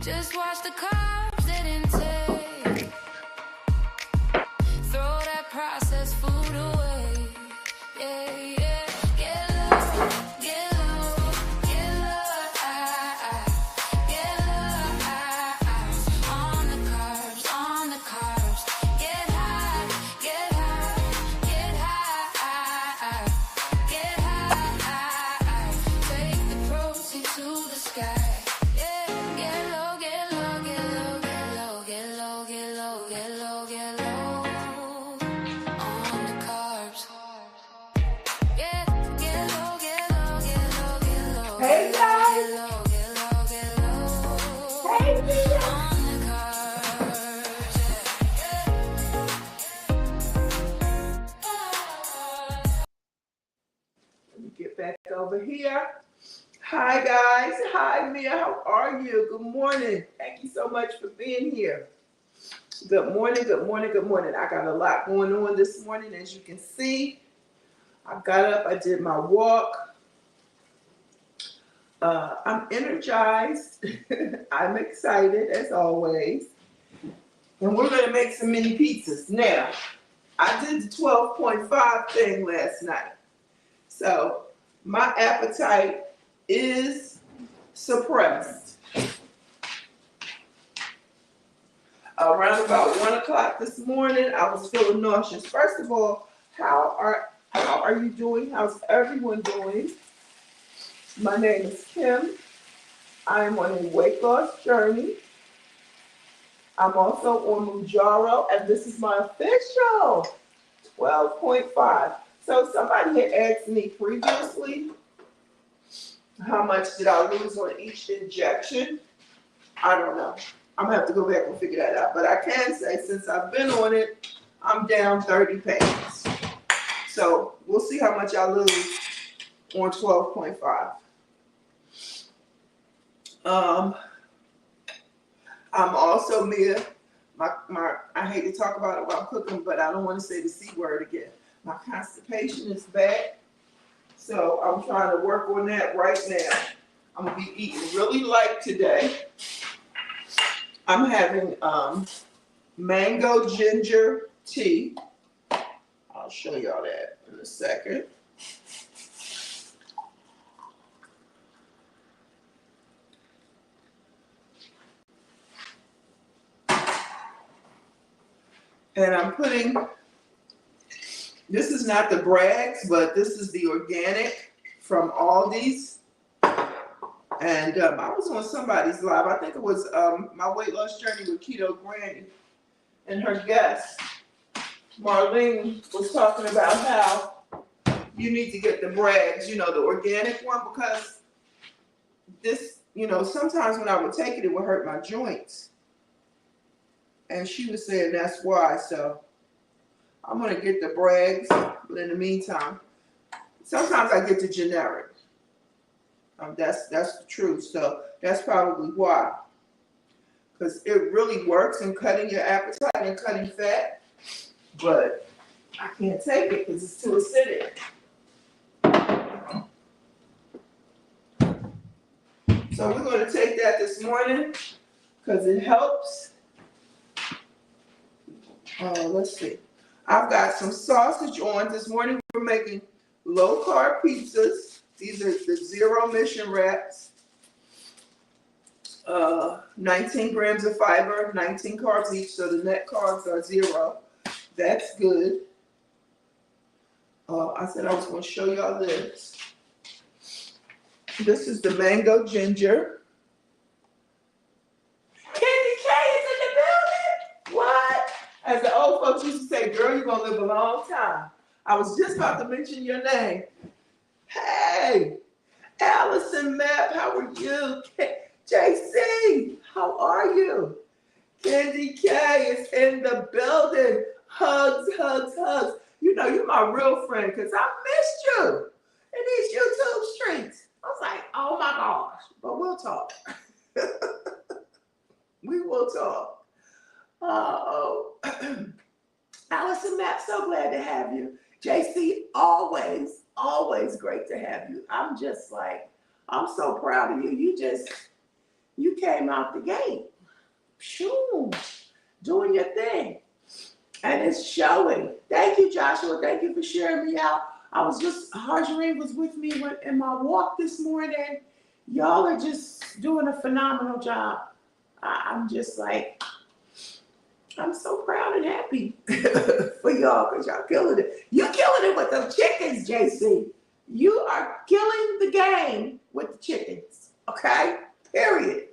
Just watch the carbs that intake. Throw that processed food away. Yeah, yeah. Get low, get low, get low. Get low. On the carbs, on the carbs. Get high, get high, get high. Get high. Take the protein to the sky. Hey guys! Hey Mia! Let me get back over here. Hi guys. Hi Mia. How are you? Good morning. Thank you so much for being here. Good morning, good morning, good morning. I got a lot going on this morning, as you can see. I got up, I did my walk. I'm energized. I'm excited as always. And we're going to make some mini pizzas. Now, I did the 12.5 thing last night. So my appetite is suppressed. Around about 1 o'clock this morning, I was feeling nauseous. First of all, how are you doing? How's everyone doing? My name is Kim. I am on a weight loss journey. I'm also on Mounjaro, and this is my official 12.5. So somebody had asked me previously, how much did I lose on each injection? I don't know. I'm gonna have to go back and figure that out. But I can say since I've been on it, I'm down 30 pounds. So we'll see how much I lose on 12.5. I'm also, Mia, I hate to talk about it while I'm cooking, but I don't want to say the C word again. My constipation is bad, so I'm trying to work on that right now. I'm going to be eating really light today. I'm having mango ginger tea. I'll show y'all that in a second. And I'm putting, this is not the Bragg's, but this is the organic from Aldi's. And I was on somebody's live. I think it was my weight loss journey with Keto Granny. And her guest, Marlene, was talking about how you need to get the Bragg's, the organic one, because this, sometimes when I would take it, it would hurt my joints. And she was saying that's why. So I'm going to get the Bragg's. But in the meantime, sometimes I get the generic. That's the truth. So that's probably why. Because it really works in cutting your appetite and cutting fat. But I can't take it because it's too acidic. So we're going to take that this morning because it helps. Let's see. I've got some sausage on. This morning we're making low carb pizzas. These are the zero mission wraps. 19 grams of fiber, 19 carbs each, so the net carbs are 0. That's good. I said I was going to show y'all this. This is the mango ginger. Candy K is in the building. What? As the old folks used to say, girl, you're going to live a long time. I was just about to mention your name. Hey, Allison Mapp, how are you? JC, how are you? Candy K is in the building. Hugs, hugs, hugs. You're my real friend because I missed you in these YouTube streets. I was like, oh my gosh, but we'll talk. We will talk. Allison Mapp, so glad to have you. JC, always great to have you. I'm just like, I'm so proud of you. You came out the gate, shoo, doing your thing. And it's showing. Thank you, Joshua. Thank you for sharing me out. Harjarine was with me in my walk this morning. Y'all are just doing a phenomenal job. I'm just like, I'm so proud and happy for y'all because y'all killing it. You killing it with them chickens, JC. You are killing the game with the chickens. Okay? Period.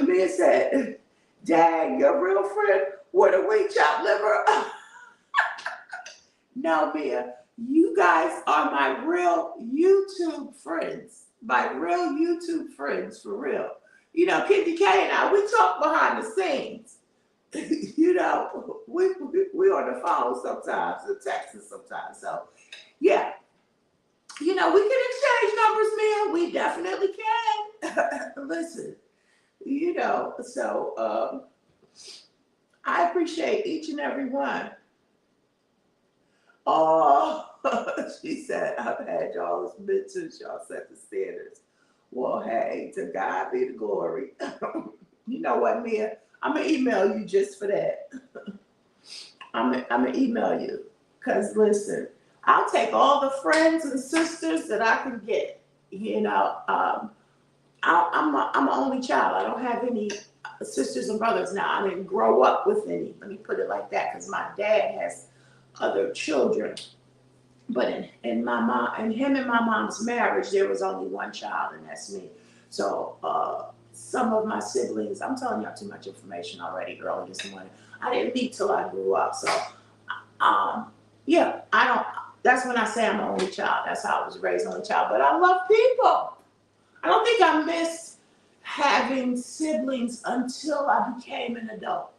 Mia said, dang, your real friend with a weak chopped liver. No, Mia, you guys are my real YouTube friends. My real YouTube friends, for real. You know, Kitty K and I, we talk behind the scenes. You know, we on the phone sometimes, and texting sometimes. So, yeah. You know, we can exchange numbers, Mia. We definitely can. Listen, you know, so I appreciate each and every one. Oh, she said, I've had y'all's mentions, y'all set the standards. Well, hey, to God be the glory. You know what, Mia? I'm going to email you just for that. I'm going to email you. Because, listen, I'll take all the friends and sisters that I can get. You know, I'm an only child. I don't have any sisters and brothers now. I didn't grow up with any. Let me put it like that, because my dad has other children. But in my mom and him and my mom's marriage, there was only one child, and that's me. So some of my siblings, I'm telling y'all too much information already early this morning. I didn't meet till I grew up. So yeah, I don't. That's when I say I'm an only child. That's how I was raised, only child. But I love people. I don't think I missed having siblings until I became an adult.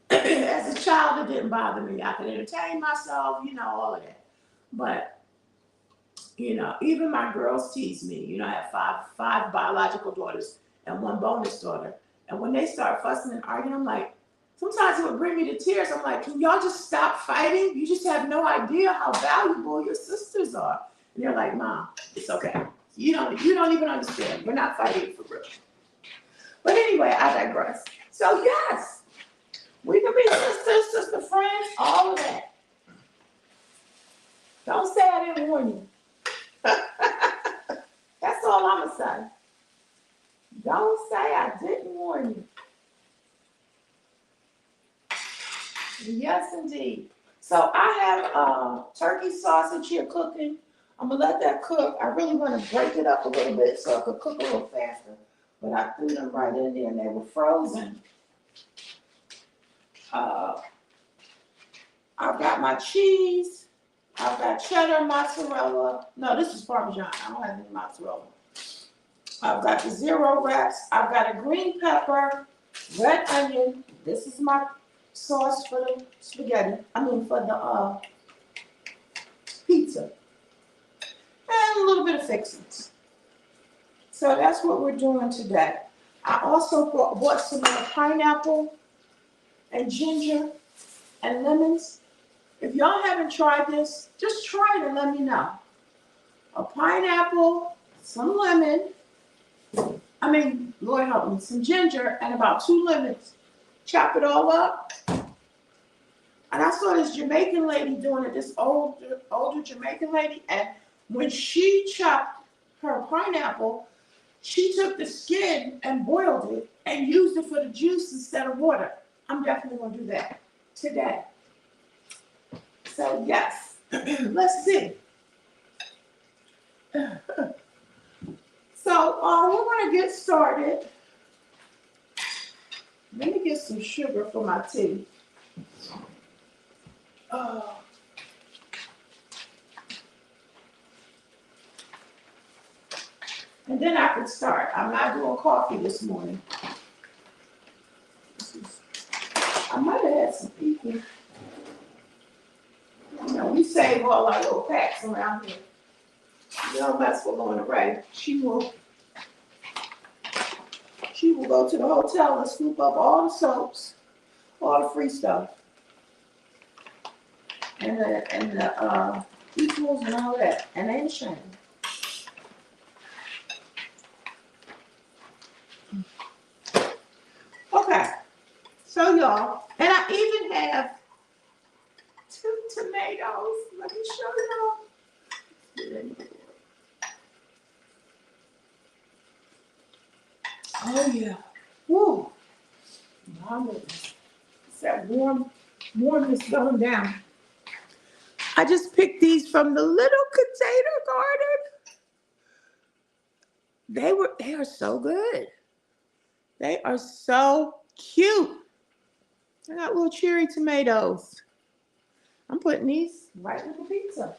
As a child, it didn't bother me. I could entertain myself, you know, all of that. But, you know, even my girls tease me. You know, I have five biological daughters and one bonus daughter. And when they start fussing and arguing, I'm like, sometimes it would bring me to tears. I'm like, can y'all just stop fighting? You just have no idea how valuable your sisters are. And they're like, Mom, it's okay. You don't even understand. We're not fighting for real. But anyway, I digress. So yes, we can be sisters, sister friends, all of that. Don't say I didn't warn you. That's all I'm gonna say. Don't say I didn't warn you. Yes, indeed. So I have turkey sausage here cooking. I'm gonna let that cook. I really want to break it up a little bit so it could cook a little faster. But I threw them right in there and they were frozen. I've got my cheese. I've got cheddar, mozzarella. No, this is Parmesan. I don't have any mozzarella. I've got the zero wraps. I've got a green pepper, red onion. This is my sauce for the spaghetti. For the pizza. And a little bit of fixings. So that's what we're doing today. I also bought some more pineapple and ginger and lemons. If y'all haven't tried this, just try it and let me know. A pineapple, some lemon, Lord help me, some ginger and about 2 lemons. Chop it all up. And I saw this Jamaican lady doing it, this older Jamaican lady, and when she chopped her pineapple, she took the skin and boiled it and used it for the juice instead of water. I'm definitely going to do that today. So yes, let's see. So we're going to get started. Let me get some sugar for my tea. And then I can start. I'm not doing coffee this morning. I might have had some people. You know, we save all our little packs around here. You don't mess with Lorna Ray. She will go to the hotel and scoop up all the soaps, all the free stuff, and the equals and all that, and they ain't ashamed. show y'all. And I even have 2 tomatoes. Let me show y'all. Oh yeah. Woo. Mama. It's that warmness going down. I just picked these from the little container garden. They are so good. They are so cute. I got little cherry tomatoes. I'm putting these right with the pizza.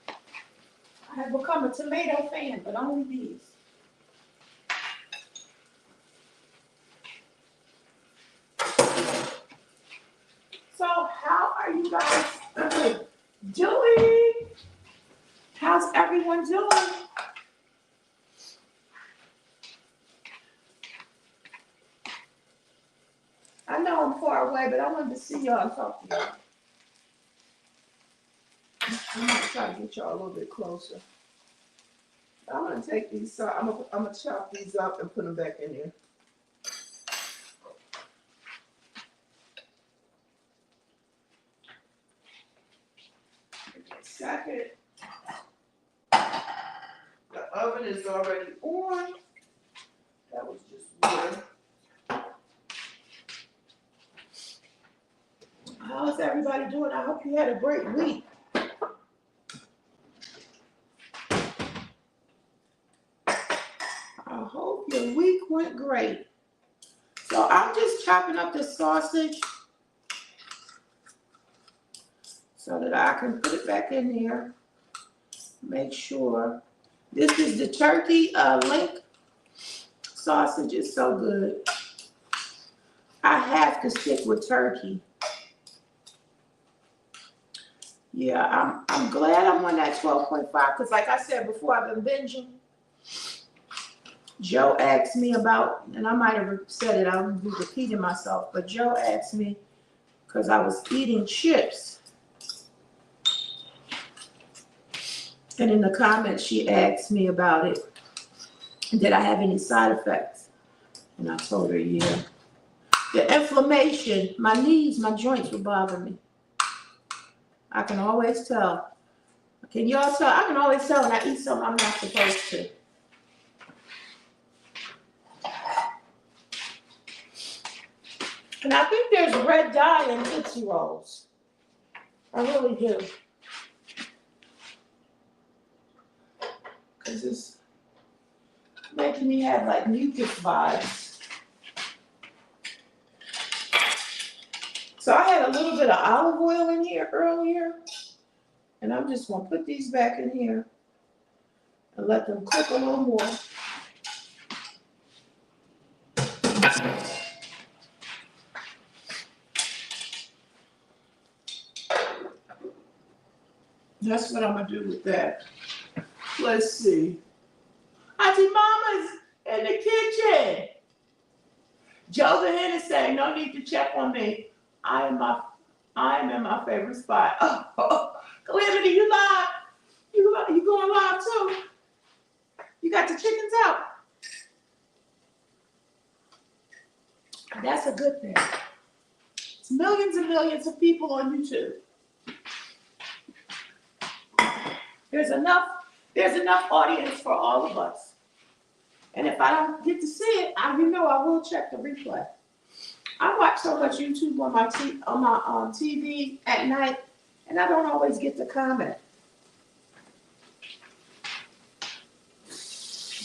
I have become a tomato fan, but only these. So how are you guys doing? How's everyone doing? I know I'm far away, but I wanted to see y'all and talk to y'all. I'm gonna try to get y'all a little bit closer. I'm gonna take these, I'm gonna chop these up and put them back in there. Second, the oven is already on. That was just weird. How's everybody doing? I hope you had a great week. I hope your week went great. So I'm just chopping up the sausage so that I can put it back in there. Make sure. This is the turkey link sausage. Is so good. I have to stick with turkey. Yeah, I'm glad I'm on that 12.5 because like I said before, I've been binging. Joe asked me about, and I might have said it, I'm repeating myself, but Joe asked me because I was eating chips. And in the comments, she asked me about it. Did I have any side effects? And I told her, yeah. The inflammation, my knees, my joints would bother me. I can always tell. Can y'all tell? I can always tell when I eat something I'm not supposed to. And I think there's red dye in Tootsie Rolls. I really do. Because it's making me have like mucus vibes. So I had a little bit of olive oil in here earlier. And I'm just going to put these back in here and let them cook a little more. That's what I'm going to do with that. Let's see. Auntie Mama's in the kitchen. Joe the Hen is saying, no need to check on me. I am in my favorite spot. Calamity, you live? You going live too? You got the chickens out? That's a good thing. It's millions and millions of people on YouTube. There's enough audience for all of us. And if I don't get to see it, I will check the replay. I watch so much YouTube on my TV at night, and I don't always get to comment.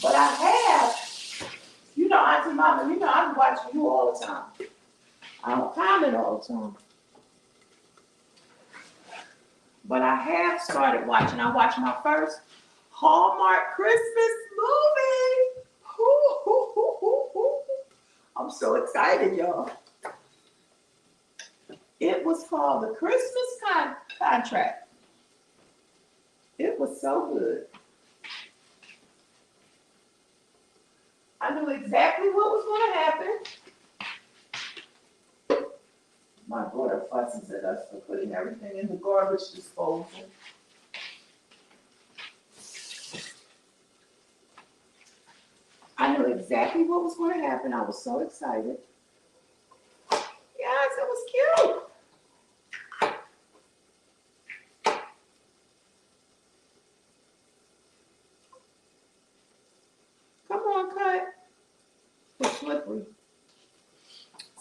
But I have, Auntie Mama, I'm watching you all the time. I don't comment all the time. But I have started watching. I watched my first Hallmark Christmas movie. I'm so excited, y'all. It was called The Christmas Contract. It was so good. I knew exactly what was going to happen. My daughter fusses at us for putting everything in the garbage disposal. I knew exactly what was going to happen. I was so excited.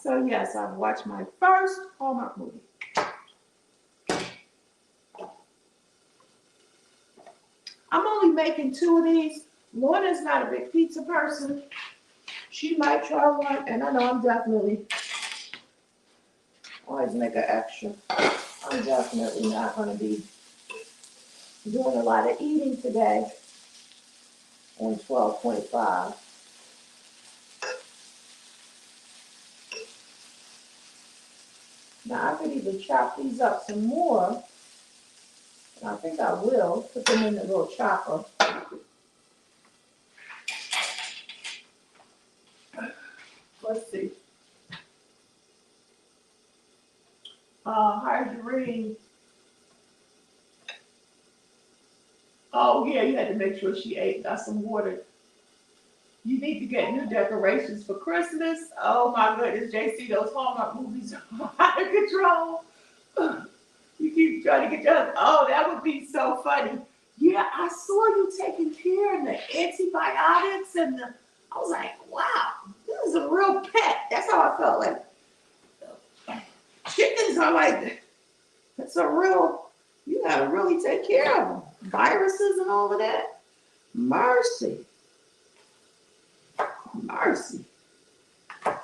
So yes, I've watched my first Hallmark movie. I'm only making 2 of these. Lorna's not a big pizza person. She might try one, and I know I'm definitely always make an extra. I'm definitely not going to be doing a lot of eating today on 12.5. Now I could either chop these up some more, and I think I will put them in the little chopper. Let's see. Margarine. Oh yeah, you had to make sure she ate. Got some water. You need to get new decorations for Christmas. Oh my goodness, JC, those Hallmark movies are out of control. You keep trying to get done. Oh, that would be so funny. Yeah, I saw you taking care of the antibiotics and the. I was like, wow, this is a real pet. That's how I felt. Like chickens are like, it's a real. You gotta really take care of them. Viruses and all of that. Mercy. Mercy. I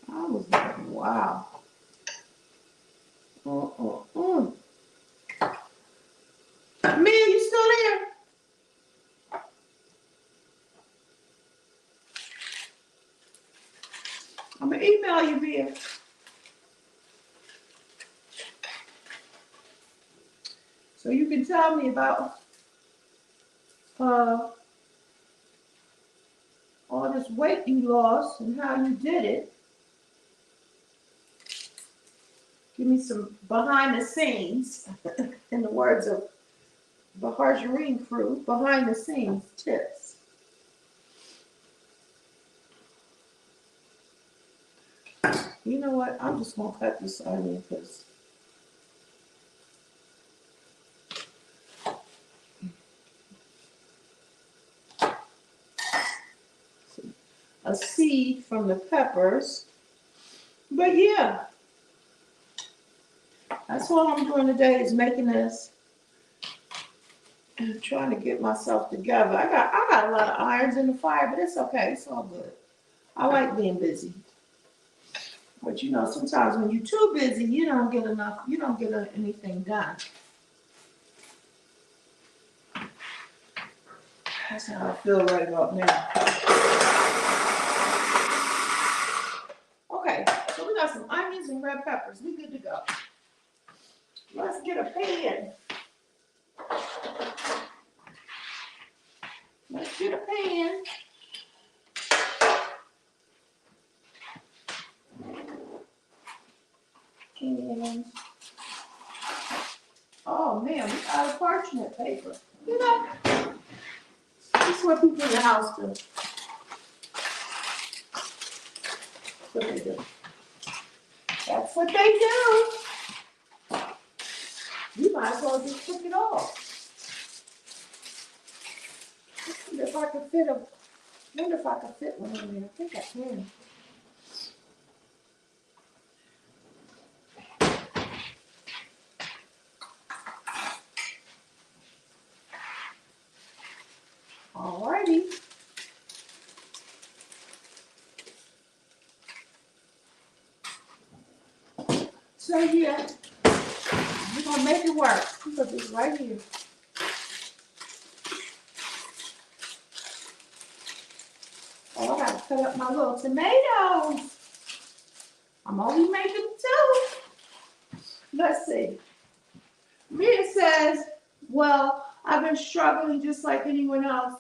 was like, wow. Mia, you still there? I'm gonna email you, Mia. So you can tell me about all this weight you lost and how you did it. Give me some behind the scenes, in the words of the Margarine crew, behind the scenes tips. You know what? I'm just gonna cut this onion because a seed from the peppers. But yeah, that's all I'm doing today is making this and trying to get myself together. I got a lot of irons in the fire, but it's okay. It's all good. I like being busy. But you know, sometimes when you're too busy, you don't get enough, you don't get anything done. That's how I feel right about now. Okay, so we got some onions and red peppers. We good to go. Let's get a pan. Let's get a pan. And, oh man, we got a parchment paper. You know, this is what people in the house do. That's what they do. That's what they do. You might as well just cook it all. Wonder if I could fit one in there. I think I can. Alrighty. So yeah, we're gonna make it work. Put this right here. Oh, I gotta cut up my little tomatoes. I'm only making 2. Let's see. Mia says, well, I've been struggling just like anyone else.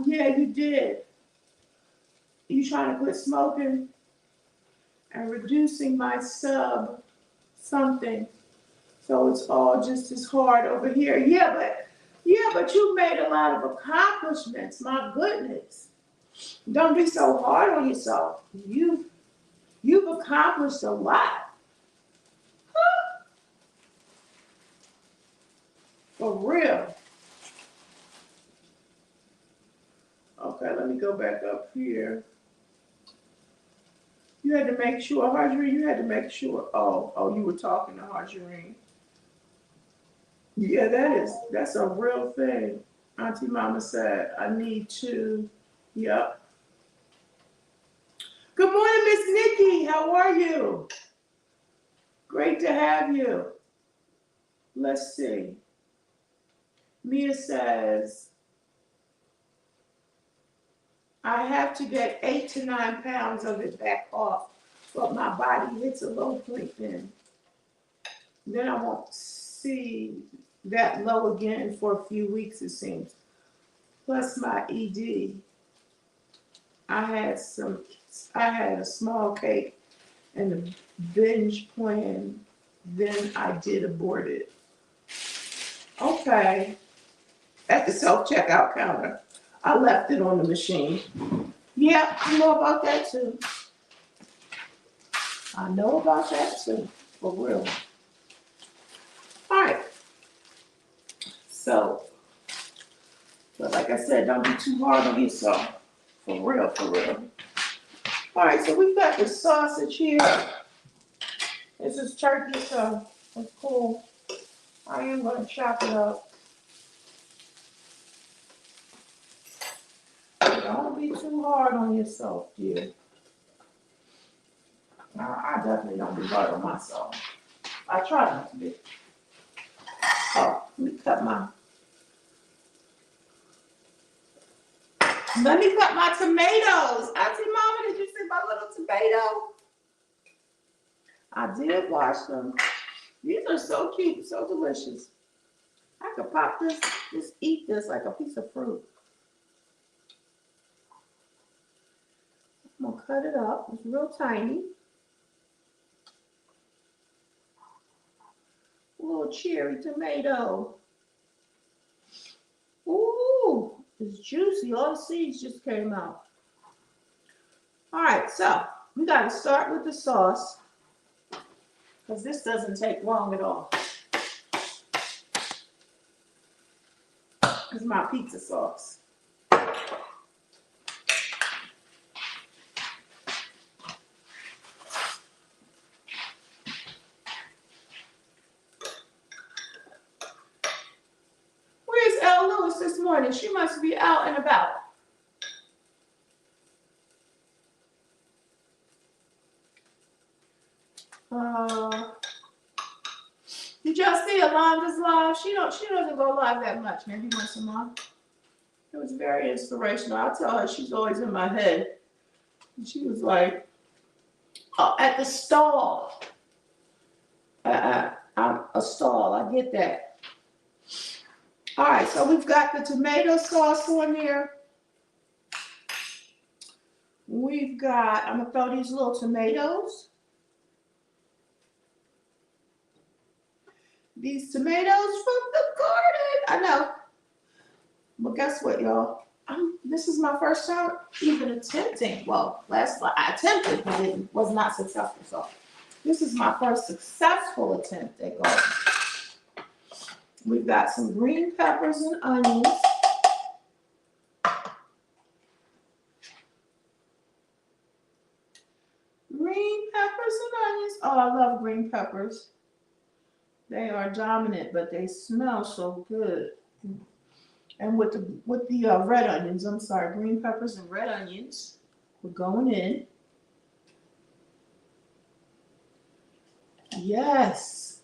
Yeah, you did. You trying to quit smoking and reducing my sub something. So it's all just as hard over here. Yeah, but you made a lot of accomplishments. My goodness. Don't be so hard on yourself. You've accomplished a lot. For real. Okay, let me go back up here. You had to make sure, Harjourine, you had to make sure. Oh, you were talking to Harjourine. Yeah, that's a real thing. Auntie Mama said, I need to, yep. Good morning, Miss Nikki. How are you? Great to have you. Let's see. Mia says, I have to get 8 to 9 pounds of it back off, but my body hits a low point then. Then I won't see that low again for a few weeks, it seems. Plus my ED. I had a small cake and a binge plan, then I did abort it. Okay. At the self-checkout counter. I left it on the machine. Yeah, I know about that too. I know about that too, for real. All right. So, but like I said, don't be too hard on yourself. For real, for real. All right, so we've got the sausage here. This is turkey, so it's cool. I am going to chop it up. Don't be too hard on yourself, dear. I definitely don't be hard on myself. I try not to be. Oh, let me cut my tomatoes. Auntie Mama, did you see my little tomato? I did wash them. These are so cute, so delicious. I could pop this, just eat this like a piece of fruit. I'm gonna cut it up. It's real tiny. A little cherry tomato. Ooh, it's juicy. All the seeds just came out. All right, so we got to start with the sauce because this doesn't take long at all. This is my pizza sauce. Where's Elle Lewis this morning? She must be out and about. Did y'all see Alonda's live? She doesn't go live that much, maybe once a month. It was very inspirational. I tell her she's always in my head. And she was like, oh, at the stall. I'm a stall, I get that. All right, so we've got the tomato sauce on here. We've got, I'm gonna throw these little tomatoes. These tomatoes from the garden. I know. But guess what, y'all? This is my first time even attempting. Well, I attempted, but it was not successful. So this is my first successful attempt at gardening. We've got some green peppers and onions. Green peppers and onions. Oh, I love green peppers. They are dominant, but they smell so good. And with the red onions, I'm sorry, green peppers and red onions, we're going in. Yes.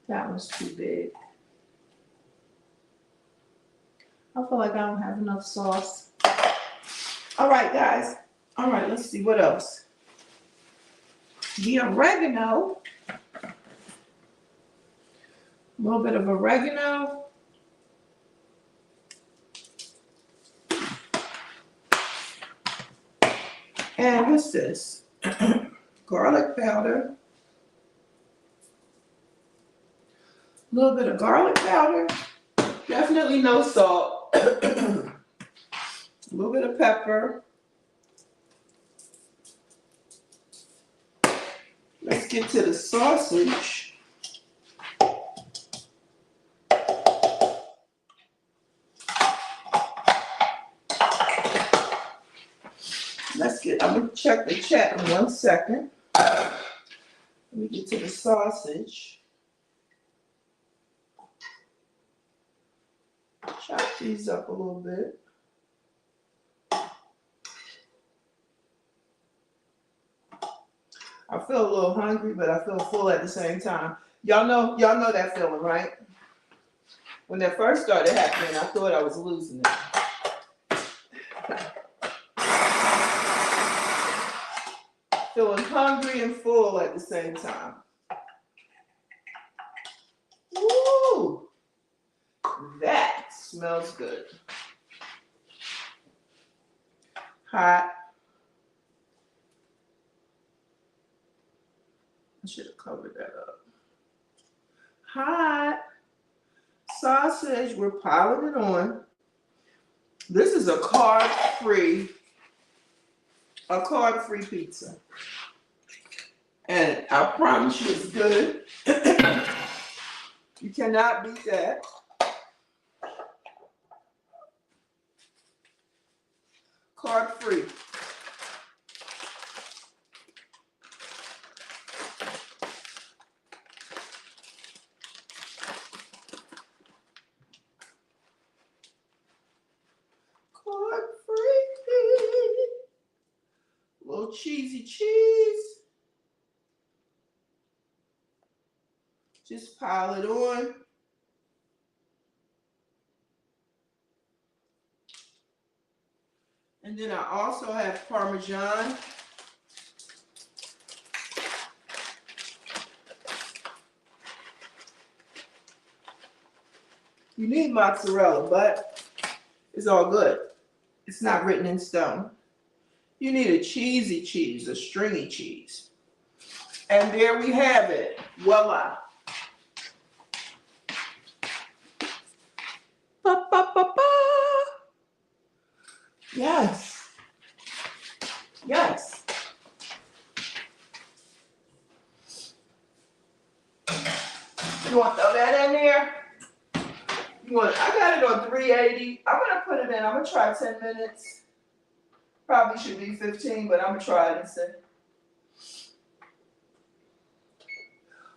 That was too big. I feel like I don't have enough sauce. All right, guys. All right, let's see what else. The oregano. A little bit of oregano. And what's this? Garlic powder. A little bit of garlic powder. Definitely no salt. A little bit of pepper. Let's get to the sausage. check the chat in 1 second. Let me get to the sausage. Chop these up a little bit. I feel a little hungry, but I feel full at the same time. Y'all know that feeling, right? When that first started happening, I thought I was losing it. Feeling hungry and full at the same time. Woo! That smells good. Hot. I should have covered that up. Hot sausage. We're piling it on. This is a carb-free pizza. And I promise you it's good. You cannot beat that. Carb-free. Little cheesy cheese. Just pile it on. And then I also have Parmesan. You need mozzarella, but it's all good. It's not written in stone. You need a cheesy cheese, a stringy cheese. And there we have it. Voila. Ba, ba, ba, ba. Yes. Yes. You want to throw that in there? I got it on 380. I'm going to put it in. I'm going to try 10 minutes. Probably should be 15, but I'm going to try it and see.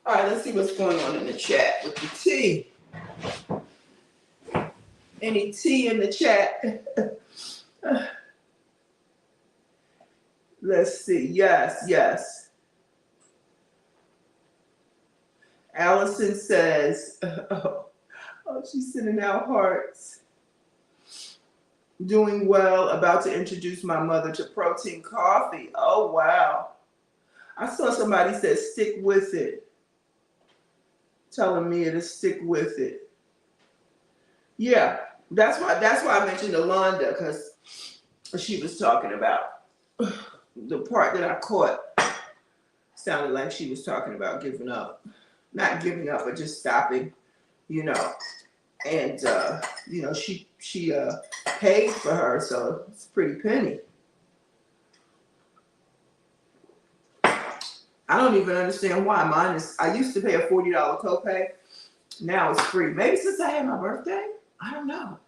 All right, let's see what's going on in the chat with the tea. Any tea in the chat? Let's see. Yes, yes. Allison says, oh, she's sending out hearts. Doing well, about to introduce my mother to protein coffee. Oh, wow. I saw somebody said stick with it. Telling me to stick with it. Yeah, that's why I mentioned Alonda, because she was talking about the part that I caught. Sounded like she was talking about giving up. Not giving up, but just stopping, And she paid for her, so it's a pretty penny. I don't even understand why. Mine is, I used to pay a $40 copay. Now it's free. Maybe since I had my birthday? I don't know.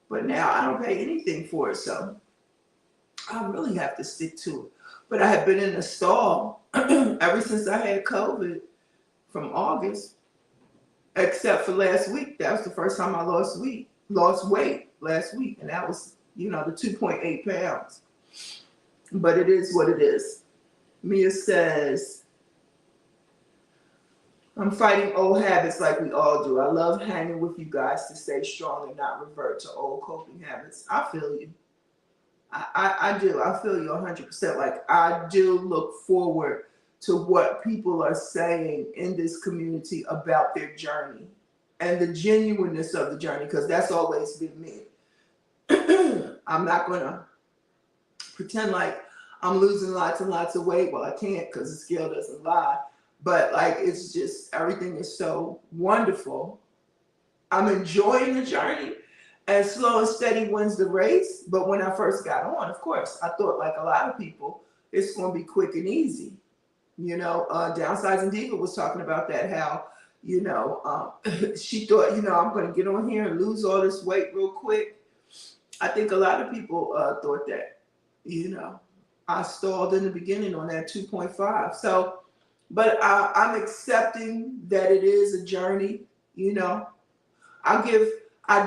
But now I don't pay anything for it, so I really have to stick to it. But I have been in a stall ever since I had COVID from August, except for last week. That was the first time I lost weight last week. And that was, the 2.8 pounds. But it is what it is. Mia says, I'm fighting old habits like we all do. I love hanging with you guys to stay strong and not revert to old coping habits. I feel you. I do. I feel you 100%. Like, I do look forward to what people are saying in this community about their journey and the genuineness of the journey, because that's always been me. I'm not going to pretend like I'm losing lots and lots of weight. Well, I can't, because the scale doesn't lie. But it's just, everything is so wonderful. I'm enjoying the journey, and slow and steady wins the race. But when I first got on, of course, I thought, like a lot of people, it's going to be quick and easy. Downsizing Diva was talking about that, how, she thought, I'm going to get on here and lose all this weight real quick. I think a lot of people thought that, I stalled in the beginning on that 2.5. So, but I'm accepting that it is a journey. You know, I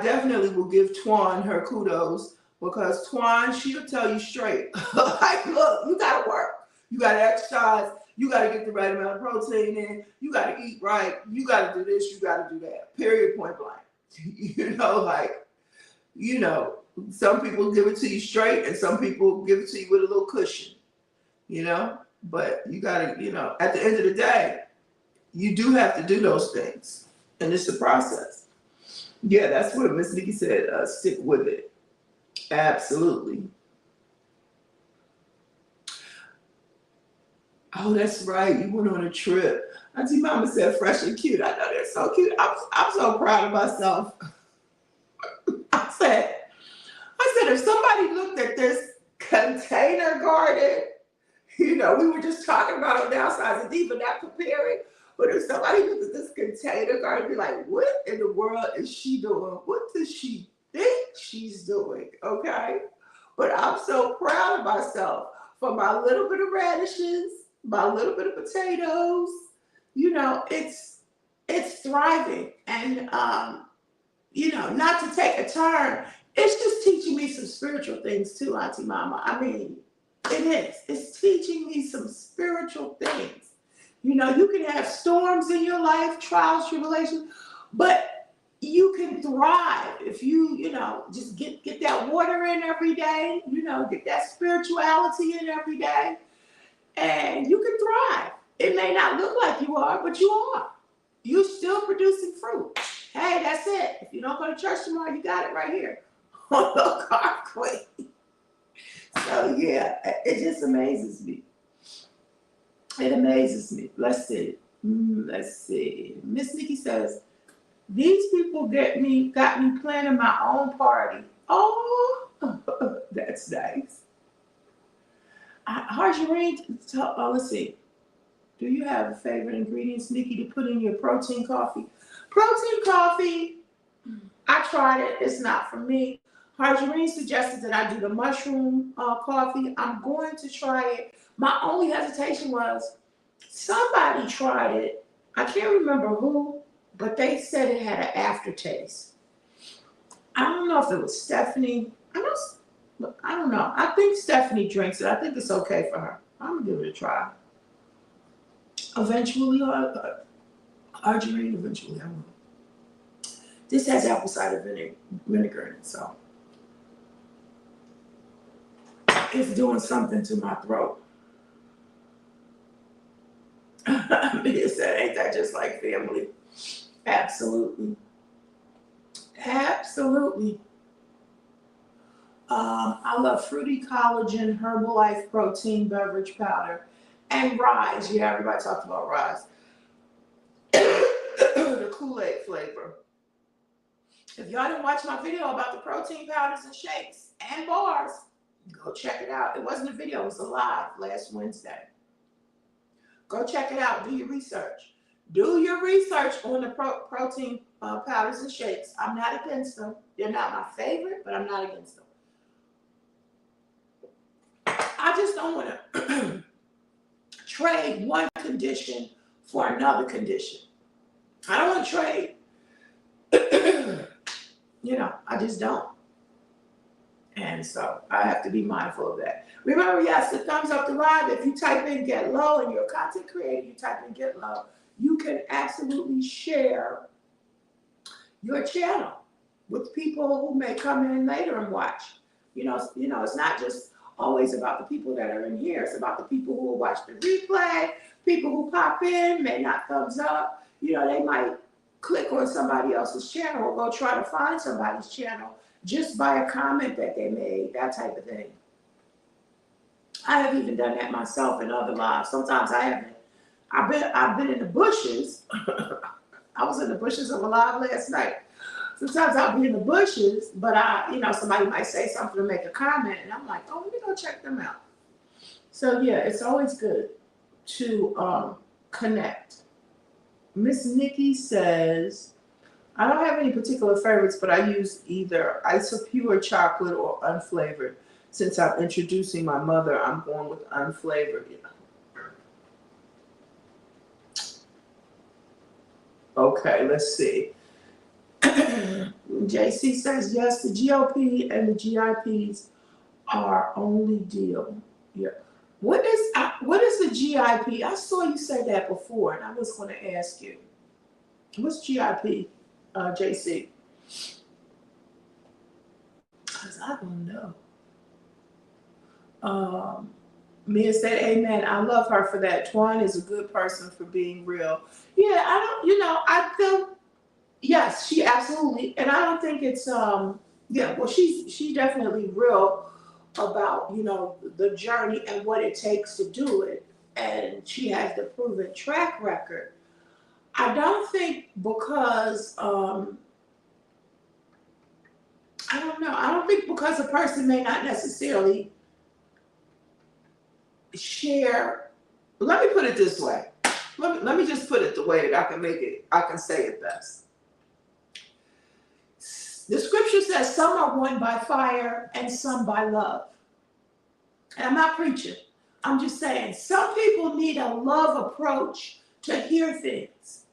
definitely will give Twan her kudos because Twan, she'll tell you straight, like, look, you gotta work, you gotta exercise, you gotta get the right amount of protein in, you gotta eat right, you gotta do this, you gotta do that. Period, point blank. You know, like, you know, some people give it to you straight and some people give it to you with a little cushion, you know, but you gotta, you know, at the end of the day, you do have to do those things and it's a process. Yeah, that's what Miss Nikki said. Stick with it. Absolutely. Oh, that's right. You went on a trip. Auntie Mama said fresh and cute. I know that's so cute. I'm so proud of myself. I said, if somebody looked at this container garden, you know, we were just talking about on the outside of deep and not preparing. But if somebody looked at this container garden, be like, what in the world is she doing? What does she think she's doing? Okay. But I'm so proud of myself for my little bit of radishes, my little bit of potatoes. You know, it's thriving. And you know, not to take a turn, it's just teaching me some spiritual things too, Auntie Mama. I mean, it is. It's teaching me some spiritual things. You know, you can have storms in your life, trials, tribulations, but you can thrive if you know, just get that water in every day, you know, get that spirituality in every day, and you can thrive. It may not look like you are, but you are. You're still producing fruit. Hey, that's it. If you don't go to church tomorrow, you got it right here on the Carb Queen. So yeah, it just amazes me. It amazes me. Let's see. Let's see. Miss Nikki says, these people got me planning my own party. Oh, that's nice. Harjarine, let's see. Do you have a favorite ingredients, Nikki, to put in your protein coffee? Protein coffee, I tried it. It's not for me. Harjarine suggested that I do the mushroom coffee. I'm going to try it. My only hesitation was somebody tried it. I can't remember who, but they said it had an aftertaste. I don't know if it was Stephanie. I don't know. I think Stephanie drinks it. I think it's okay for her. I'm going to give it a try. Eventually, Arginine, eventually I will. This has apple cider vinegar in it, so it's doing something to my throat. It said, ain't that just like family? Absolutely. Absolutely. I love fruity collagen, Herbalife protein beverage powder, and Rise. Yeah, everybody talked about Rise. The Kool-Aid flavor. If y'all didn't watch my video about the protein powders and shakes and bars, go check it out. It wasn't a video, it was a live last Wednesday. Go check it out. Do your research. Do your research on the protein powders and shakes. I'm not against them. They're not my favorite, but I'm not against them. I just don't want to trade one condition for another condition. I don't want to trade. You know, I just don't. And so I have to be mindful of that. Remember, yes, the thumbs up to live. If you type in get low and you're a content creator, you type in get low, you can absolutely share your channel with people who may come in later and watch. You know, it's not just always about the people that are in here. It's about the people who will watch the replay, people who pop in, may not thumbs up. You know, they might click on somebody else's channel or go try to find somebody's channel just by a comment that they made, that type of thing. I have even done that myself in other lives. Sometimes I haven't. I've been in the bushes. I was in the bushes of a live last night. Sometimes I'll be in the bushes, but somebody might say something to make a comment, and I'm like, oh, let me go check them out. So yeah, it's always good to connect. Miss Nikki says, I don't have any particular favorites, but I use either Isopure chocolate or unflavored. Since I'm introducing my mother, I'm going with unflavored. Okay, let's see. JC says yes, the GOP and the GIPs are only deal. Yeah. What is the GIP? I saw you say that before, and I was going to ask you. What's GIP, JC? Because I don't know. Mia said, amen. I love her for that. Twan is a good person for being real. Yeah, I don't, I feel, yes, she absolutely, and I don't think it's, yeah, well, she's definitely real about, the journey and what it takes to do it. And she has the proven track record. I don't think because, I don't know. I don't think because a person may not necessarily share. Let me put it this way. Let me just put it the way that I can say it best. The scripture says some are won by fire and some by love. And I'm not preaching. I'm just saying some people need a love approach to hear things.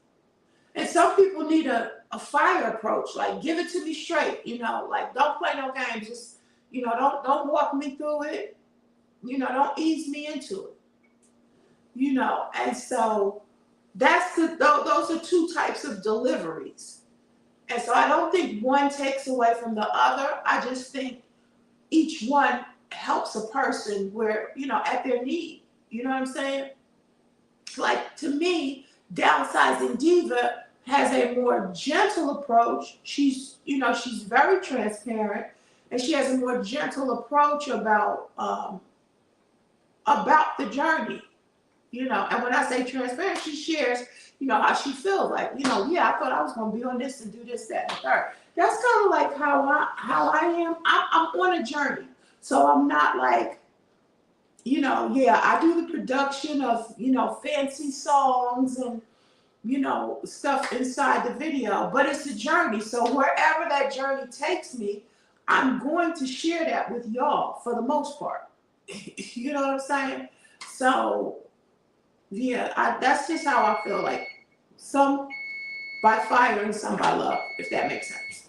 And some people need a fire approach, like give it to me straight, like don't play no games, just, don't walk me through it, don't ease me into it, and so those are two types of deliveries. And so I don't think one takes away from the other. I just think each one helps a person where, at their need, you know what I'm saying? Like to me, Downsizing Diva has a more gentle approach. She's very transparent, and she has a more gentle approach about the journey, And when I say transparent, she shares, how she feels. Like, yeah, I thought I was going to be on this and do this, that, and third. That's kind of like how I am. I'm on a journey, so I'm not like, yeah, I do the production of, fancy songs and, stuff inside the video, but it's a journey. So wherever that journey takes me, I'm going to share that with y'all for the most part. You know what I'm saying? So, yeah, that's just how I feel, like some by fire and some by love, if that makes sense.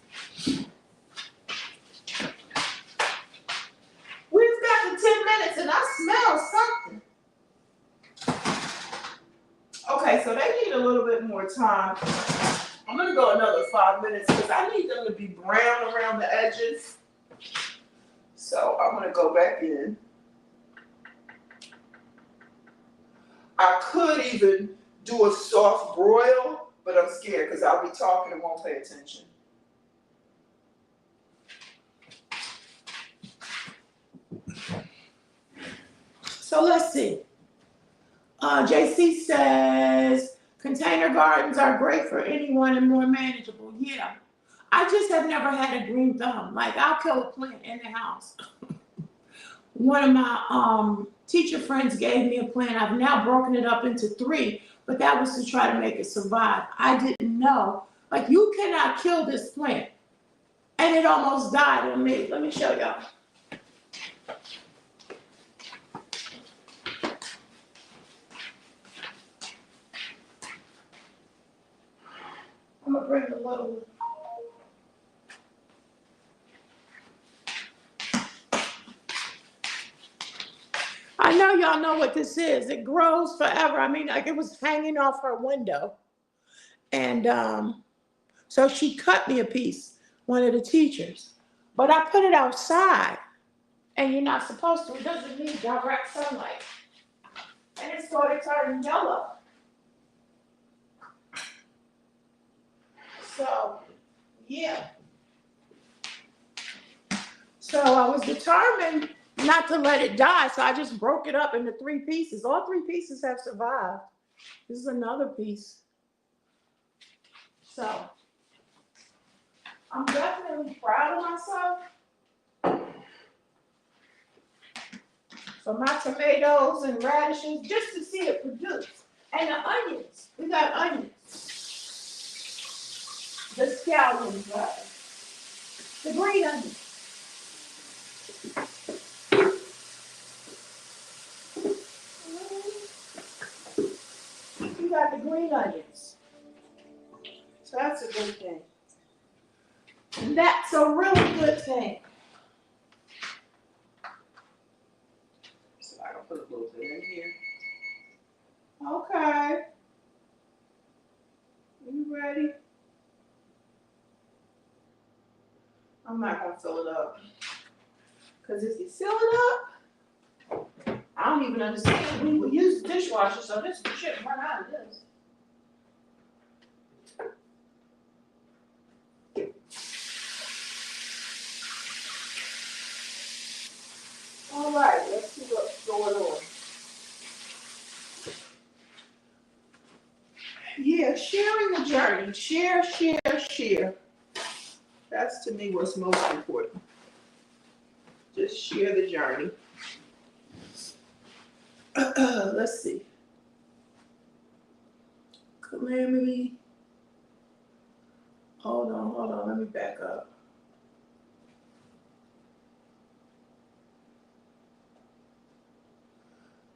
We've got to 10 minutes and I smell something. Okay, so they need a little bit more time. I'm going to go another 5 minutes because I need them to be brown around the edges. So I'm going to go back in. I could even do a soft broil, but I'm scared because I'll be talking and won't pay attention. So let's see. JC says, container gardens are great for anyone and more manageable. Yeah. I just have never had a green thumb. Like, I'll kill a plant in the house. One of my teacher friends gave me a plant. I've now broken it up into 3, but that was to try to make it survive. I didn't know. Like, you cannot kill this plant. And it almost died on me. Let me show y'all. I'm going to bring a little. I know y'all know what this is. It grows forever. I mean, like it was hanging off her window. And so she cut me a piece, one of the teachers. But I put it outside. And you're not supposed to. It doesn't need direct sunlight. And it started turning yellow. So, yeah. So I was determined not to let it die, so I just broke it up into 3 pieces. All 3 pieces have survived. This is another piece. So I'm definitely proud of myself. So my tomatoes and radishes, just to see it produce. And the onions. We got onions. The scallions, the green onions. got the green onions. So that's a good thing. And that's a really good thing. So I can put a little bit in here. Okay. You ready? I'm not gonna fill it up. Because if you fill it up, I don't even understand. We will use the dishwasher, so this shouldn't run out of this. All right, let's see what's going on. Yeah, sharing the journey. Share, share, share. That's to me what's most important. Just share the journey. Let's see. Calamity. Hold on. Let me back up.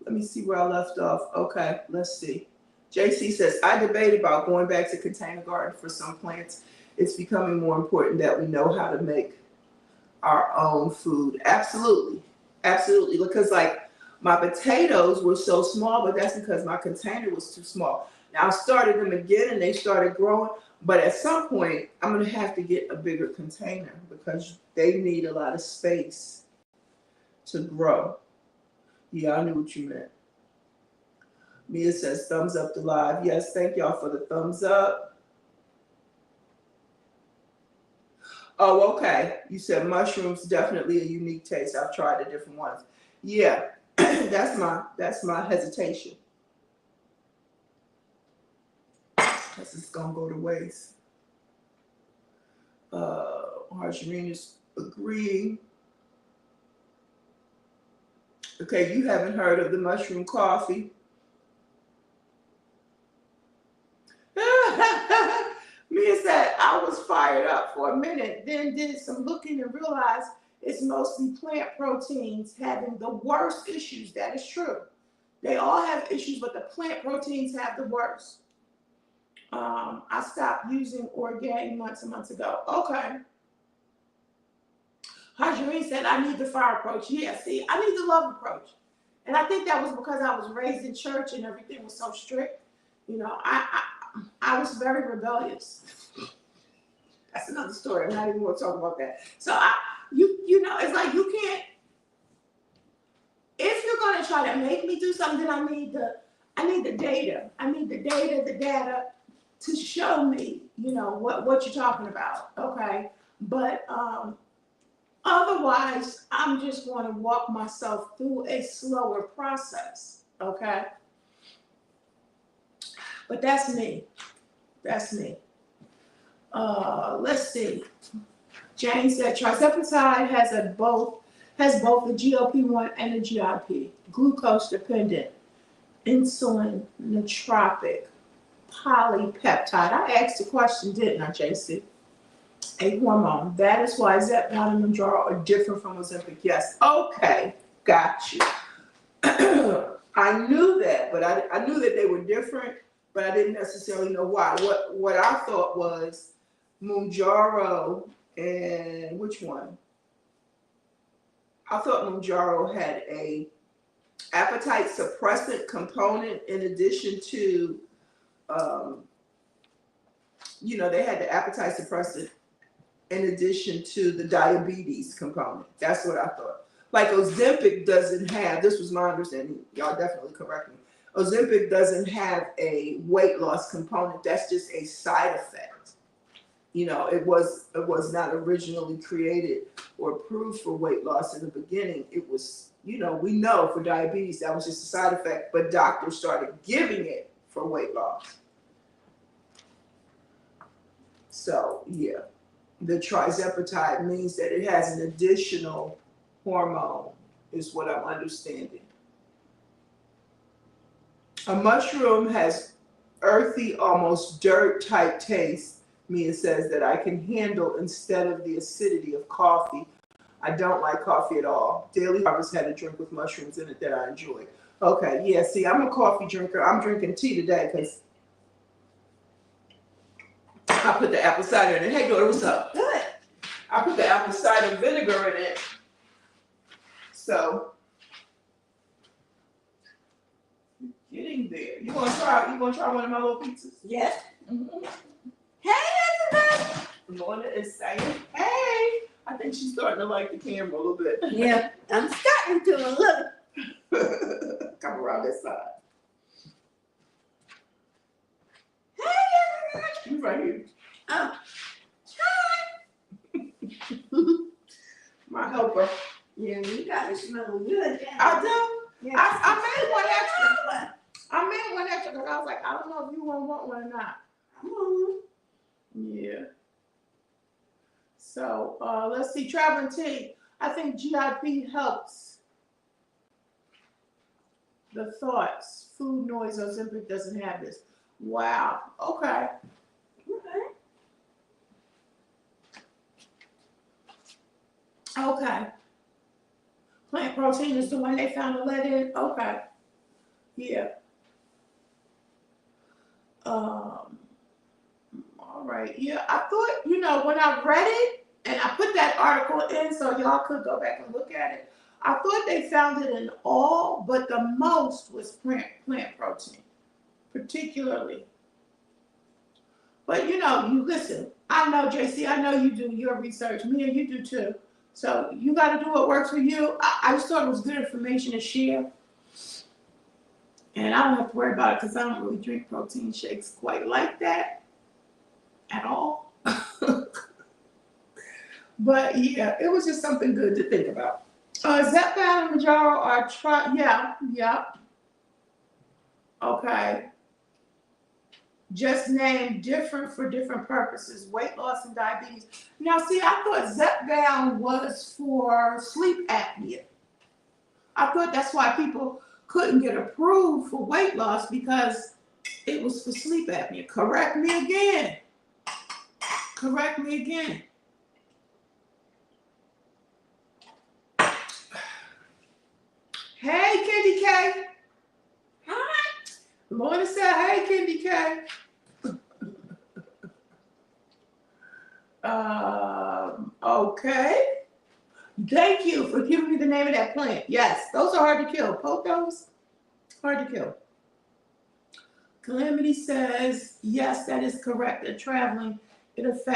Let me see where I left off. Okay, let's see. JC says, I debate about going back to container garden for some plants. It's becoming more important that we know how to make our own food. Absolutely. Absolutely. Because like my potatoes were so small, but that's because my container was too small. Now I started them again and they started growing. But at some point, I'm going to have to get a bigger container because they need a lot of space to grow. Yeah, I knew what you meant. Mia says, thumbs up to live. Yes, thank y'all for the thumbs up. Oh, okay. You said mushrooms, definitely a unique taste. I've tried the different ones. Yeah, that's my hesitation. Because it's going to go to waste. Arjun is agreeing. Okay, you haven't heard of the mushroom coffee. Mia said, I was fired up for a minute, then did some looking and realized it's mostly plant proteins having the worst issues. That is true. They all have issues, but the plant proteins have the worst. I stopped using Orgain months and months ago. Okay. Hajarine said, I need the fire approach. Yeah, see, I need the love approach. And I think that was because I was raised in church and everything was so strict. You know, I was very rebellious. That's another story. I'm not even going to talk about that. So, you know, it's like you can't, if you're going to try to make me do something, I need the data. I need the data to show me, you know, what you're talking about. Okay. But, otherwise, I'm just going to walk myself through a slower process, okay? But that's me. That's me. Let's see. Jane said trizepatide has both the GLP-1 and the GIP, glucose dependent, insulin nootropic, polypeptide. I asked the question, didn't I, JC? A hormone. That is why Zepbound and Mounjaro are different from Ozempic. Yes. Okay. Got you. I knew that, but I knew that they were different, but I didn't necessarily know why. What I thought was Mounjaro and which one? I thought Mounjaro had a appetite suppressant component in addition to, you know, they had the appetite suppressant in addition to the diabetes component. That's what I thought. Like Ozempic doesn't have, this was my understanding, y'all definitely correct me. Ozempic doesn't have a weight loss component. That's just a side effect. You know, it was not originally created or approved for weight loss in the beginning. It was, you know, we know for diabetes, that was just a side effect, but doctors started giving it for weight loss. So, yeah. The trizepatide means that it has an additional hormone, is what I'm understanding. A mushroom has earthy, almost dirt-type taste, Mia says, that I can handle instead of the acidity of coffee. I don't like coffee at all. Daily Harvest had a drink with mushrooms in it that I enjoyed. Okay, yeah, see, I'm a coffee drinker. I'm drinking tea today because I put the apple cider in it. Hey, daughter, what's up? Good. I put the apple cider vinegar in it. So, getting there. You gonna try one of my little pizzas? Yes. Mm-hmm. Hey, everybody. Lorna is saying, hey. I think she's starting to like the camera a little bit. Yeah, I'm starting to a little. Come around this side. Hey, everybody. You right here. Oh. My helper. Yeah, you got it smelling good. I do. Yeah. I made one extra. I made one extra because I was like, I don't know if you want one or not. Yeah. So let's see, traveling tea. I think GIP helps the thoughts. Food noise Ozempic doesn't have this. Wow. Okay. Okay. Plant protein is the one they found the lead in. Okay. Yeah. All right. Yeah, I thought, when I read it and I put that article in so y'all could go back and look at it, I thought they found it in all, but the most was plant protein, particularly. But you listen, I know, JC, I know you do your research. Me and you do too. So you got to do what works for you. I just thought it was good information to share. And I don't have to worry about it because I don't really drink protein shakes quite like that at all. But yeah, it was just something good to think about. Zepbound and Mounjaro are yeah. Okay. Just named different for different purposes, weight loss and diabetes. Now, see, I thought Zepbound was for sleep apnea. I thought that's why people couldn't get approved for weight loss because it was for sleep apnea. Correct me again. Correct me again. Hey, Candy K. Hi. Lorna said, hey, Candy K. Okay. Thank you for giving me the name of that plant. Yes, those are hard to kill. Pothos, hard to kill. Calamity says, yes, that is correct. That traveling, it has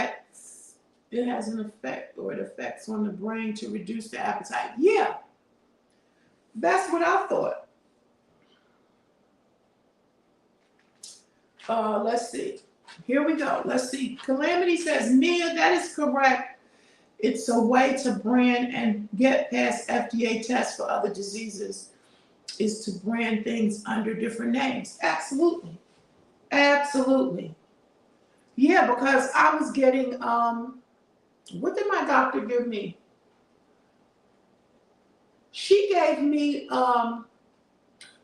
an effect, or it affects on the brain to reduce the appetite. Yeah, that's what I thought. Let's see. Here we go. Let's see. Calamity says, Mia, that is correct. It's a way to brand and get past FDA tests for other diseases, is to brand things under different names. Absolutely. Absolutely. Yeah, because I was getting, what did my doctor give me? She gave me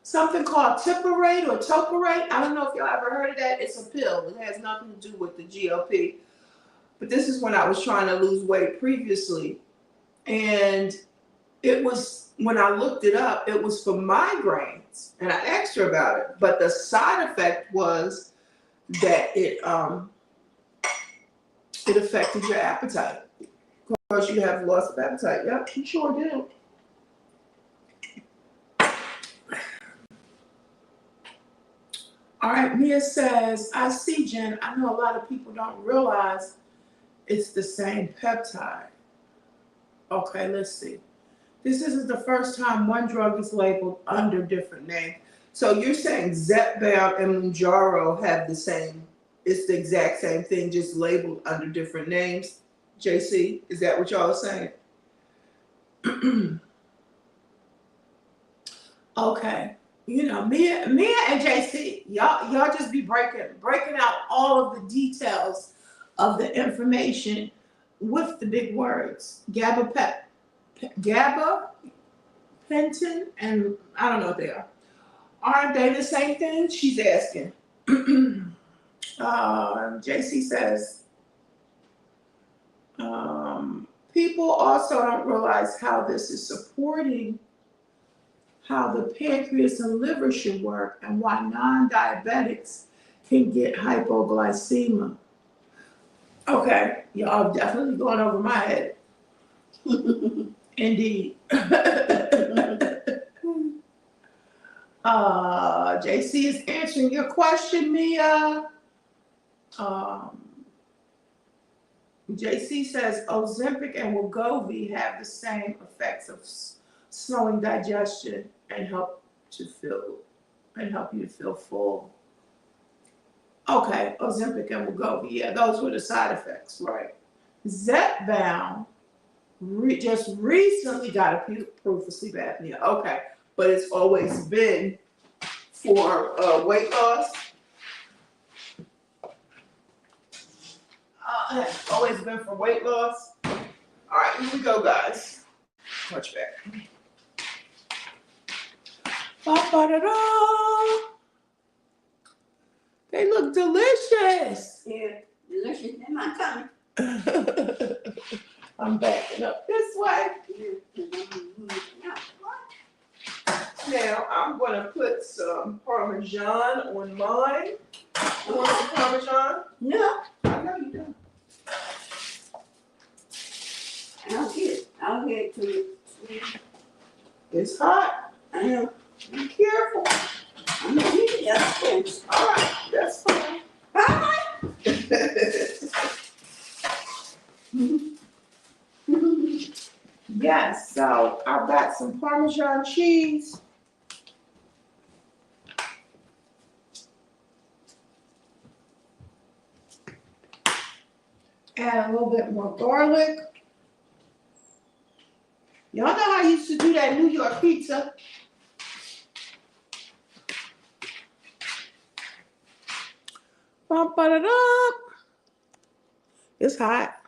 something called Tipirate or Toparate. I don't know if y'all ever heard of that. It's a pill. It has nothing to do with the GLP. But this is when I was trying to lose weight previously. And it was, when I looked it up, it was for migraines. And I asked her about it. But the side effect was that it affected your appetite. Of course, you have loss of appetite. Yep, you sure do. All right, Mia says, I see, Jen. I know a lot of people don't realize it's the same peptide. Okay, let's see. This isn't the first time one drug is labeled under different names. So you're saying Zepbound and Mounjaro have the same, it's the exact same thing, just labeled under different names? JC, is that what y'all are saying? Okay. Mia and JC, y'all just be breaking out all of the details of the information with the big words. Gabapentin, and I don't know what they are. Aren't they the same thing? She's asking. JC says, people also don't realize how this is supporting how the pancreas and liver should work and why non-diabetics can get hypoglycemia. Okay, y'all definitely going over my head. Indeed. JC is answering your question, Mia. Um, JC says Ozempic and Wegovy have the same effects of slowing digestion and help you to feel full. Okay, Ozempic and Wegovy, yeah, those were the side effects, right? Zepbound just recently got approved for sleep apnea. Okay, but it's always been for weight loss. It's always been for weight loss. All right, here we go, guys. Touch back. Ba-ba-da-da. They look delicious. Yeah, delicious in my tummy. I'm backing up this way. Now I'm gonna put some Parmesan on mine. You want some Parmesan? No, I know you do. I'll get to it. It's hot. I know. Be careful. I'm gonna eat it upstairs. All right, that's fine. Bye. Yes, so I've got some Parmesan cheese. Add a little bit more garlic. Y'all know how I used to do that New York pizza? Bump it up. It's hot.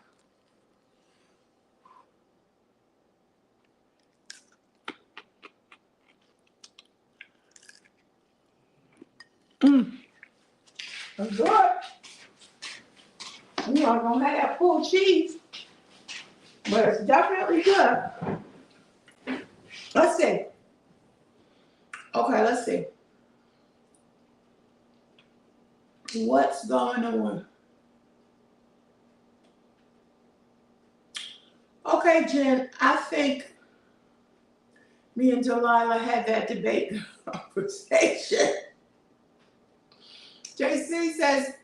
That's good. You know, gonna have that full cheese, but it's definitely good. Let's see. Okay, let's see. What's going on? Okay, Jen, I think me and Delilah had that debate conversation. JC says,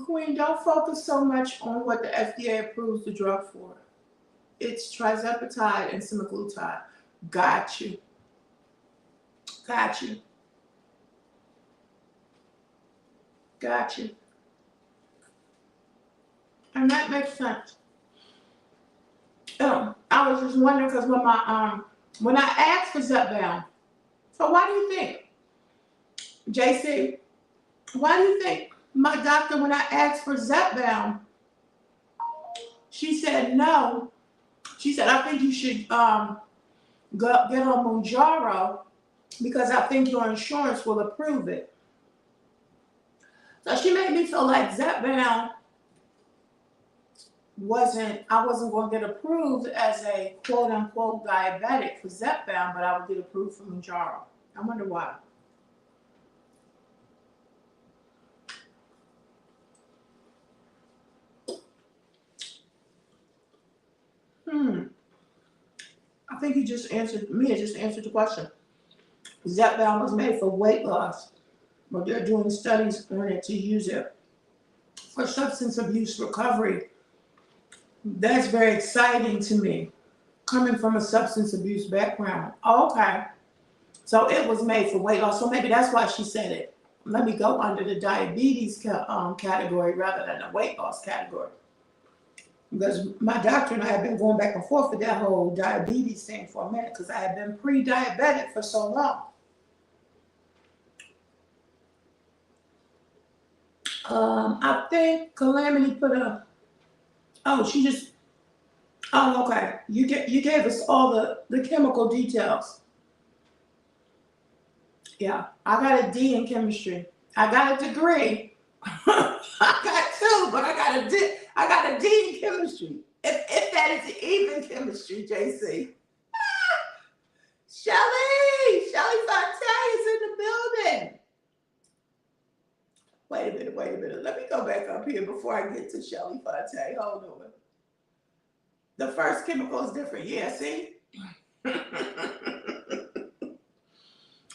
Queen, don't focus so much on what the FDA approves the drug for. It's trizepatide and semaglutide. Got you. Got you. Got you. And that makes sense. I was just wondering because when I asked for Zepbound, so why do you think, JC, why do you think my doctor, when I asked for Zepbound, she said no. She said, I think you should get on Mounjaro because I think your insurance will approve it. So she made me feel like Zepbound I wasn't going to get approved as a quote unquote diabetic for Zepbound, but I would get approved for Mounjaro. I wonder why. I think Mia just answered the question. Zepbound was made for weight loss, but they're doing studies on it to use it for substance abuse recovery. That's very exciting to me, coming from a substance abuse background. Okay, so it was made for weight loss, so maybe that's why she said it. Let me go under the diabetes category rather than the weight loss category. Because my doctor and I have been going back and forth with that whole diabetes thing for a minute because I have been pre-diabetic for so long. I think Calamity put a, okay. You gave us all the chemical details. Yeah, I got a D in chemistry. I got a degree. I got two, but I got a D in chemistry. If that is even chemistry, JC. Shelly Fontaine is in the building. Wait a minute. Let me go back up here before I get to Shelly Fontaine. Hold on. The first chemical is different. Yeah, see?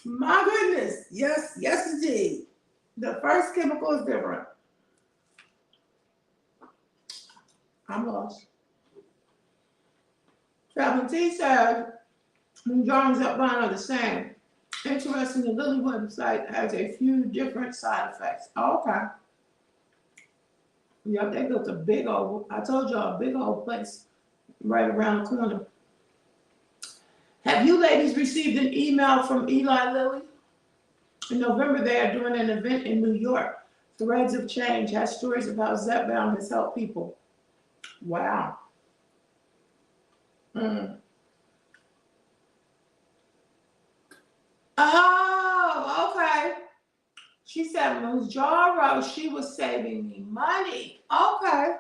My goodness. Yes, indeed. The first chemical is different. I'm lost. 17 says, Jones up one are the same. Interesting, the Lilly website has a few different side effects. Oh, okay. Yep, they built a big old, I told y'all, a big old place right around the corner. Have you ladies received an email from Eli Lilly? In November, they are doing an event in New York. Threads of Change has stories of how Zepbound has helped people. Wow. Oh, okay. She said, Mujaro, she was saving me money. Okay.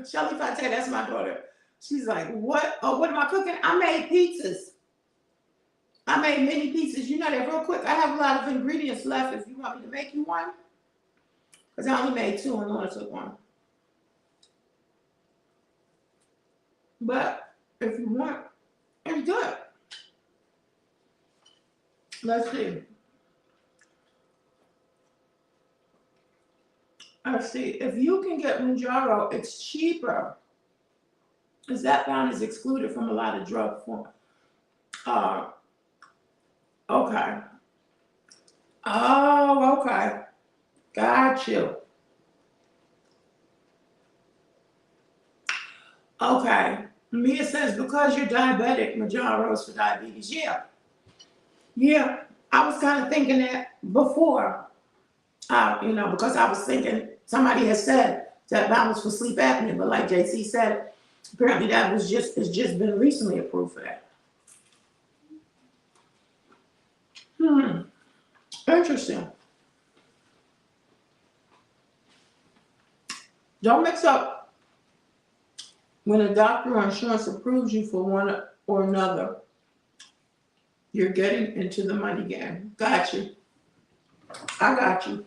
Shelly Fontaine, that's my daughter. She's like, what? Oh, what am I cooking? I made pizzas. I made mini pizzas. You know that real quick. I have a lot of ingredients left if you want me to make you one. Because I only made 2 and Lorna took 1. But if you want, it's good. Let's see. Let's see. If you can get Mounjaro, it's cheaper. Zepbound is excluded from a lot of drug form. Okay. Oh, okay. Got you. Okay. Mia says, because you're diabetic, Mounjaro is for diabetes. Yeah. Yeah. I was kind of thinking that before. Because I was thinking somebody has said that was for sleep apnea, but like JC said, apparently that was it's just been recently approved for that. Interesting. Don't mix up when a doctor or insurance approves you for one or another. You're getting into the money game. Got you. I got you.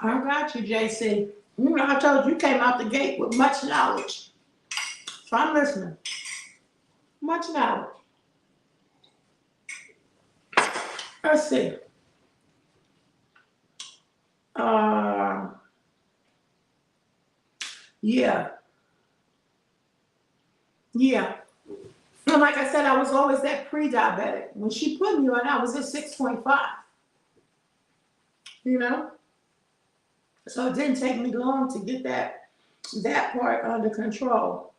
I got you, JC. You know, I told you came out the gate with much knowledge. So I'm listening. Much knowledge. Let's see. Yeah. And like I said, I was always that pre-diabetic. When she put me on, I was at 6.5. You know? So it didn't take me long to get that part under control.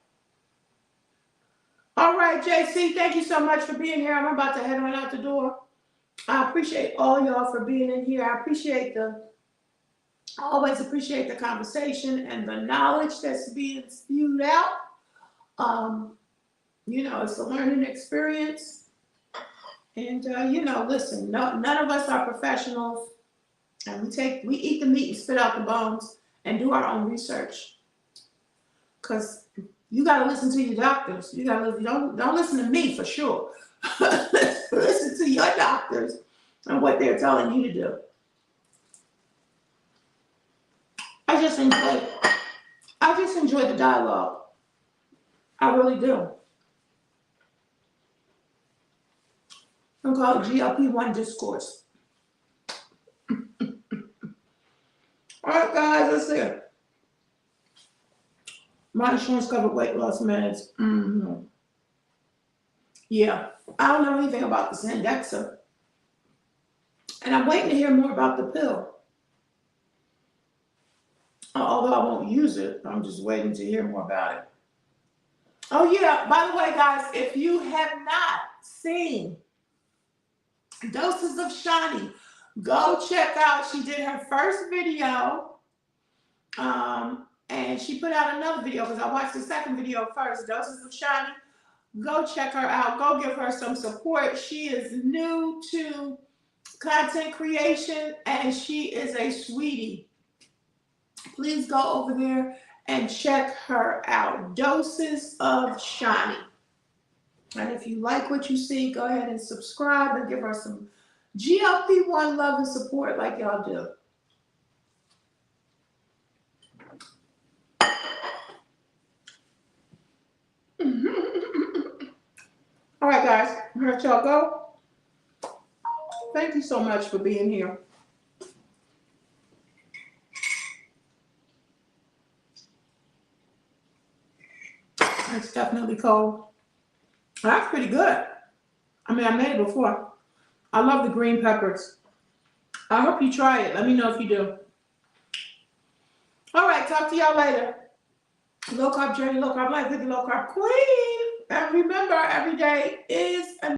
All right, JC, thank you so much for being here. I'm about to head on out the door. I appreciate all y'all for being in here. I always appreciate the conversation and the knowledge that's being spewed out. It's a learning experience. And, listen, none of us are professionals. And we eat the meat and spit out the bones and do our own research. Because you got to listen to your doctors. You got to don't listen to me for sure. Listen to your doctors and what they're telling you to do. I just enjoy the dialogue. I really do. I'm called GLP-1 discourse. All right, guys, let's see. My insurance covered weight loss meds. Yeah, I don't know anything about the Sandexa. And I'm waiting to hear more about the pill. Although I won't use it, I'm just waiting to hear more about it. Oh yeah, by the way, guys, if you have not seen Doses of Shani, go check out, she did her first video, and she put out another video because I watched the second video first, Doses of Shani. Go check her out. Go give her some support. She is new to content creation, and she is a sweetie. Please go over there and check her out. Doses of Shani. And if you like what you see, go ahead and subscribe and give her some GLP-1 love and support like y'all do. All right, guys, I'm gonna let y'all go. Thank you so much for being here. It's definitely cold. That's pretty good. I mean, I made it before. I love the green peppers. I hope you try it. Let me know if you do. All right, talk to y'all later. Low carb journey, low carb life with the low carb queen. And remember, every day is a